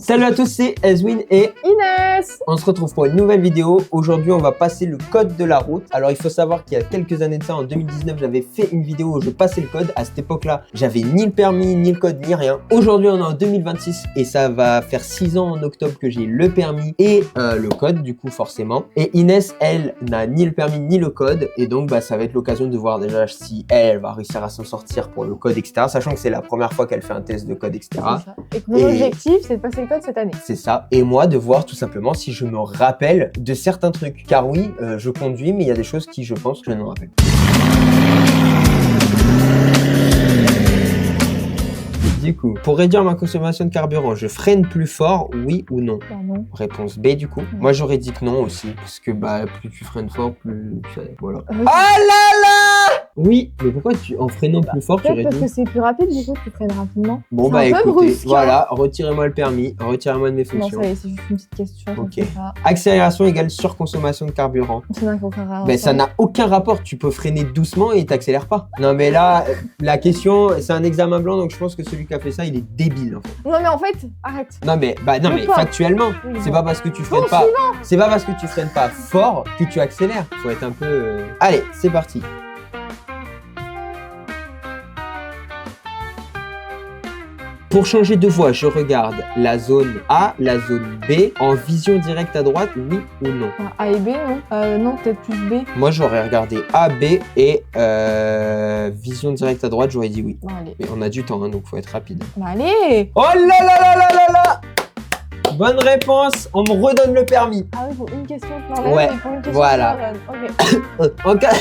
Salut à tous, c'est Ezwin et Inès. On se retrouve pour une nouvelle vidéo. Aujourd'hui, on va passer le code de la route. Alors, il faut savoir qu'il y a quelques années de ça, en 2019, j'avais fait une vidéo où je passais le code. À cette époque-là, j'avais ni le permis, ni le code, ni rien. Aujourd'hui, on est en 2026 et ça va faire 6 ans en octobre que j'ai le permis et le code, du coup, forcément. Et Inès, elle, n'a ni le permis, ni le code. Et donc, ça va être l'occasion de voir déjà si elle va réussir à s'en sortir pour le code, etc. Sachant que c'est la première fois qu'elle fait un test de code, etc. Et que mon objectif, c'est de passer le code cette année. C'est ça. Et moi, de voir tout simplement si je me rappelle de certains trucs. Car oui, je conduis, mais il y a des choses qui, je pense, que je ne me rappelle. Du coup, pour réduire ma consommation de carburant, je freine plus fort, oui ou non? Bah non. Réponse B du coup. Moi j'aurais dit que non aussi, parce que plus tu freines fort, plus voilà. Oui. Oh là là! Oui, mais pourquoi en freinant plus fort tu Peut-être parce réduis? que c'est plus rapide, du coup, tu freines rapidement. Bon C'est un peu écoutez, brusque, voilà, retirez-moi le permis, retirez-moi de mes Non, fonctions. ça y est, c'est juste une petite question. Ok. Accélération égale surconsommation de carburant. C'est n'a aucun rapport. Mais ça n'a aucun rapport, tu peux freiner doucement et t'accélères pas. Non mais là, la question, c'est un examen blanc, donc je pense que celui qui a fait ça, il est débile en fait. Non, mais en fait, arrête. Non mais factuellement, Oui, c'est bon. pas parce que tu freines pas, c'est pas parce que tu freines pas fort que tu accélères. Faut être un peu. Allez, c'est parti. Pour changer de voie, je regarde la zone A, la zone B, en vision directe à droite, oui ou non? A et B, non. Non, peut-être plus B. Moi, j'aurais regardé A, B et vision directe à droite, j'aurais dit oui. Bon, allez. Mais on a du temps, hein, donc faut être rapide. Bah, allez. Oh là là là là là là! Bonne réponse, on me redonne le permis. Ah oui, pour une question, tu l'enlèves. Ouais, et pour une question, voilà. tu l'enlèves. Ok. En cas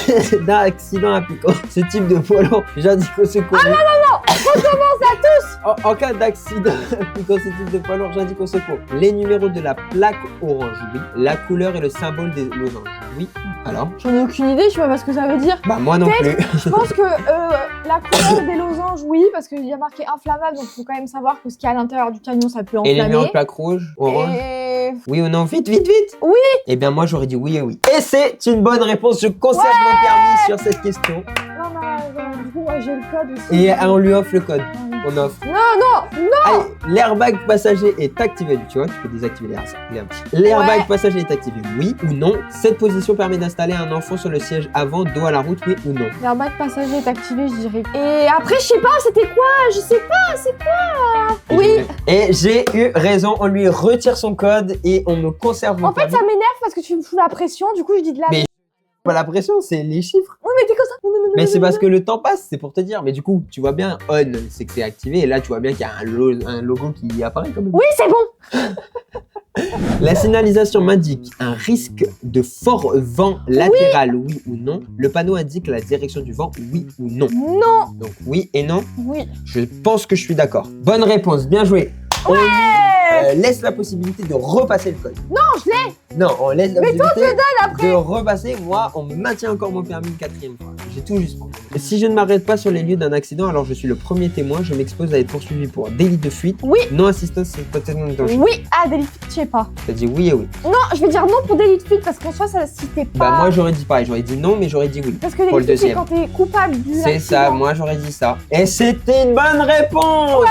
d'accident impliquant ce type de poids lourd, j'indique au secours. Ah non, non, non. Recommence à tous. En cas d'accident impliquant ce type de poids lourd, j'indique au secours les numéros de la plaque orange, oui. La couleur et le symbole des losanges, oui. Alors? J'en ai aucune idée, je sais pas ce que ça veut dire. Bah moi non plus. Je pense que la couleur des losanges, oui, parce qu'il y a marqué inflammable, donc il faut quand même savoir que ce qu'il y a à l'intérieur du camion, ça peut Et les numéros de enflammer. plaque rouge, orange? Et... Oui ou non? Vite, vite, vite! Oui! Eh bien moi j'aurais dit oui et oui. Et c'est une bonne réponse, je conserve mon permis sur cette question. Non, non, du coup, moi j'ai le code aussi. Et on lui offre le code. On offre. Non, non, non! Allez, l'airbag passager est activé. Tu vois, tu peux désactiver l'airbag. L'airbag passager est activé, oui ou non? Cette position permet d'installer un enfant sur le siège avant, dos à la route, oui ou non? L'airbag passager est activé, je dirais. Et après, je sais pas, c'était quoi? Je sais pas, c'est quoi? Oui! Et j'ai eu raison, on lui retire son code et on me conserve mon En fait, permis. ça m'énerve parce que tu me fous la pression, du coup, je dis de la... Mais pas la pression, c'est les chiffres. Oui, mais t'es comme ça. Non, non, non, Mais non, c'est non, parce non. que le temps passe, c'est pour te dire. Mais du coup, tu vois bien, on, c'est que c'est activé. Et là, tu vois bien qu'il y a un logo qui apparaît quand même. Oui, c'est bon! La signalisation m'indique un risque de fort vent latéral, oui ou non. Le panneau indique la direction du vent, oui ou non. Non! Donc oui et non. Oui. Je pense que je suis d'accord. Bonne réponse, bien joué. On lui laisse la possibilité de repasser le code. Non, je l'ai! Non, on laisse la Mais toi, possibilité après. de repasser. Moi, on maintient encore mon permis une 4e fois. J'ai tout juste. Si je ne m'arrête pas sur les lieux d'un accident, alors je suis le premier témoin. Je m'expose à être poursuivi pour délit de fuite. Oui. Non-assistance, c'est potentiellement danger. Oui! Ah, délit de fuite, je sais pas. T'as dit oui et oui. Non, je vais dire non pour délit de fuite parce qu'en soi, ça citait pas. Bah moi j'aurais dit pareil, j'aurais dit non mais j'aurais dit oui. Parce que pour délit le de fuite, c'est deuxième. quand t'es coupable du C'est ça, accident. moi j'aurais dit ça. Et c'était une bonne réponse.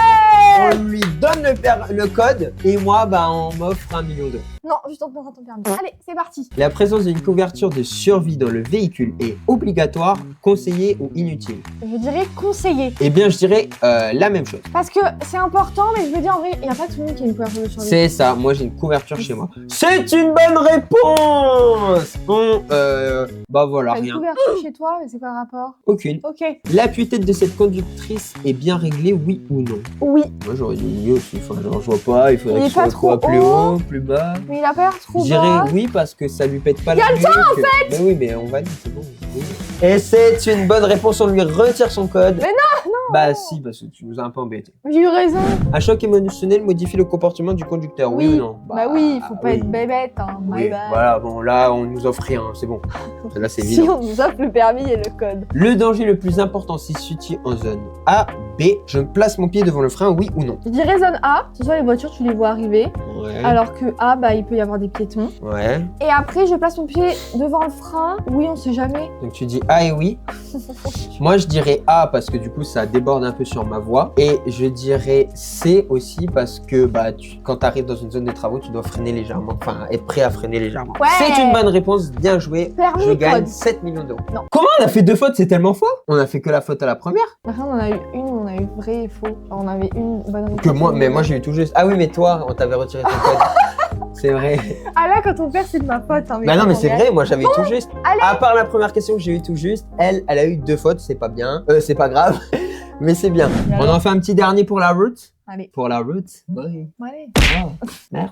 On lui donne le code et moi on m'offre 1 million d'euros. Non, je tente ton permis. Allez, c'est parti. La présence d'une couverture de survie dans le véhicule est obligatoire, conseillée ou inutile? Je dirais conseiller. Eh bien je dirais la même chose. Parce que c'est important, mais je veux dire en vrai, il n'y a pas tout le monde qui a une couverture de survie. C'est ça, moi j'ai une couverture chez moi. C'est une bonne réponse. Bon, bah voilà, T'as une rien. couverture chez toi, mais c'est pas un rapport. Aucune. Ok. L'appui-tête de cette conductrice est bien réglée, oui ou non? Oui. Moi j'aurais dit oui aussi, enfin genre je vois pas, il faudrait Il que est ce pas soit quoi, trop plus haut. haut, plus bas. Mais il a pas l'air trop Je dirais bas. oui parce que ça lui pète pas Il y la a le nuque. temps, en fait. Mais oui, mais on va dire, c'est bon. Oui. Et c'est une bonne réponse, on lui retire son code. Mais non, non. Bah si, parce que tu nous as un peu embêté. J'ai eu raison. Un choc émotionnel modifie le comportement du conducteur, oui, ou non? Bah oui, il faut pas oui. être bébête, hein. Oui, My bad. voilà, bon là on nous offre rien, c'est bon. Là c'est Si évident. on nous offre le permis et le code. Le danger le plus important se situe en zone A, B. Je place mon pied devant le frein, oui ou non? Je dirais zone A. Ce soit les voitures, tu les vois arriver. Ouais. Alors que A, bah, il peut y avoir des piétons. Ouais. Et après, je place mon pied devant le frein. Oui, on sait jamais. Donc tu dis A et oui. Moi je dirais A parce que du coup ça déborde un peu sur ma voie. Et je dirais C aussi parce que bah, quand tu arrives dans une zone de travaux, tu dois freiner légèrement. Enfin, être prêt à freiner légèrement. Ouais. C'est une bonne réponse, bien joué. Permis Je gagne code. 7 millions d'euros. Non. Comment on a fait 2 fautes? C'est tellement faux. On a fait que la faute à la première. Après, on en a eu une où on a eu vrai et faux. Alors, on avait une bonne réponse. Que moi, mais moi j'ai eu tout juste. Ah oui, mais toi, on t'avait retiré ton code. C'est vrai. Ah là, quand on perd, c'est de ma faute. Hein, Bah non, mais quand c'est on vrai, moi j'avais tout juste. Allez. À part la première question que j'ai eu tout juste, elle a eu 2 fautes, c'est pas bien. C'est pas grave, mais c'est bien. Et On alors en fait un petit dernier pour la route. Allez. Pour la route. Oui. Allez. Oh, merde.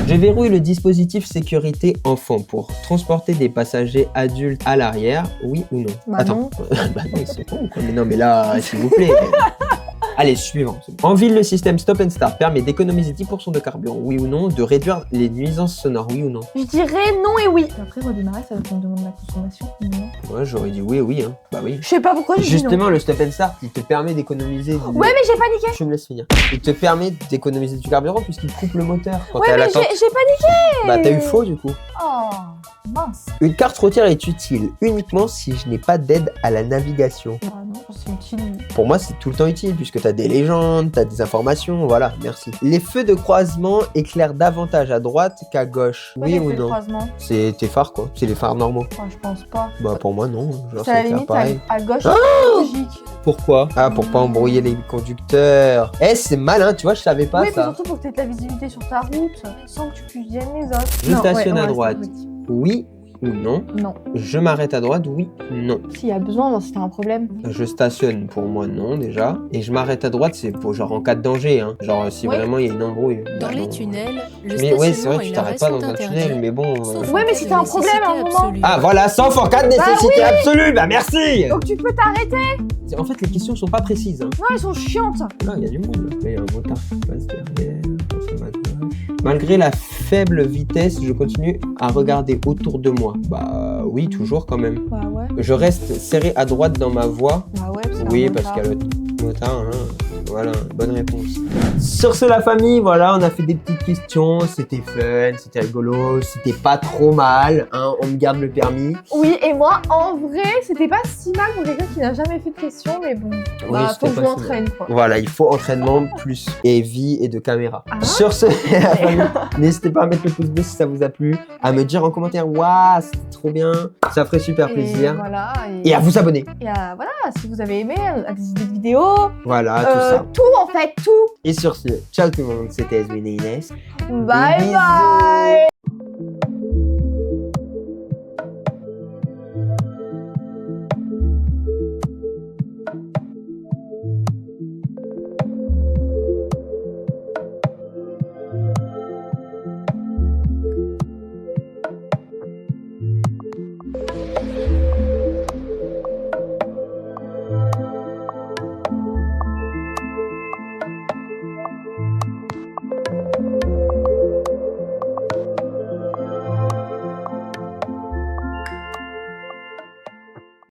Je verrouille le dispositif sécurité enfant pour transporter des passagers adultes à l'arrière, oui ou non? Bah Attends. non. Bah non, ils sont cons, quoi. Mais non, mais là, s'il vous plaît. Allez, suivant. En ville, le système Stop and Start permet d'économiser 10% de carburant, oui ou non, de réduire les nuisances sonores, oui ou non? Je dirais non et oui. Après, redémarrer, ça dépend de la consommation. Non. Ouais, j'aurais dit oui, oui, hein. Bah oui. Je sais pas pourquoi j'ai dit non. Justement, le Stop and Start, il te permet d'économiser. Ouais, mais j'ai paniqué. Tu me laisses finir. Il te permet d'économiser du carburant puisqu'il coupe le moteur quand t'es Ouais, à mais l'attente. j'ai paniqué. Bah t'as eu faux du coup. Oh, mince. Une carte routière est utile uniquement si je n'ai pas d'aide à la navigation. Ah non, c'est utile. Pour moi, c'est tout le temps utile puisque t'as des légendes, t'as des informations, voilà, merci. Les feux de croisement éclairent davantage à droite qu'à gauche, oui ou non? C'est tes phares quoi, c'est les phares normaux. Ouais, je pense pas. Bah pour moi non, genre C'est à la éclaire limite pareil. à gauche, Ah c'est logique. Pourquoi? Ah, pour pas embrouiller les conducteurs. Eh, c'est malin, tu vois, je savais pas Oui, puis ça. surtout pour que tu aies de la visibilité sur ta route, sans que tu puisses gêner les autres. Je Non, stationne ouais, à ouais, droite. c'est vrai. Oui ou non? Non. Je m'arrête à droite, oui, non. S'il y a besoin, bon, si t'as un problème. Je stationne pour moi, non, déjà. Et je m'arrête à droite, c'est pour genre en cas de danger, hein. Genre si Oui. vraiment il y a une embrouille. Dans bah, les non. tunnels, le Mais ouais, c'est stationnement vrai, et tu l'arrêt t'arrêtes pas sont dans un interdits. tunnel, mais bon. Sauf Ouais, en mais cas si de t'as un problème à un nécessité moment. absolue. Ah voilà, sauf en cas de nécessité absolue, bah merci. Donc tu peux t'arrêter. En fait, les questions sont pas précises, hein. Non, elles sont chiantes. Là, il y a du monde. Là, il y a un motard qui passe derrière. Attention à gauche. Malgré la faible vitesse, je continue à regarder autour de moi. Bah oui, toujours quand même. Bah ouais. Je reste serré à droite dans ma voie. Bah ouais, parce Oui, qu'un parce qu'il y a motard. le motard. Hein. Voilà, bonne réponse. Sur ce, la famille, voilà, on a fait des petites questions. C'était fun, c'était rigolo, c'était pas trop mal. Hein, on me garde le permis. Oui, et moi, en vrai, c'était pas si mal pour quelqu'un qui n'a jamais fait de questions, mais bon, bah, c'était faut que je pas si mal. m'entraîne, quoi. Voilà, il faut entraînement plus et vie et de caméra. Ah. Sur ce, la famille, n'hésitez pas à mettre le pouce bleu si ça vous a plu, à me dire en commentaire, waouh, c'était trop bien, ça ferait super plaisir. Voilà. Et à vous abonner. Et voilà, si vous avez aimé, à des idées de vidéos, Voilà, tout ça. tout en fait, tout. Et sur ce, ciao tout le monde, c'était Edwin et Inès. Bye Bisous. bye.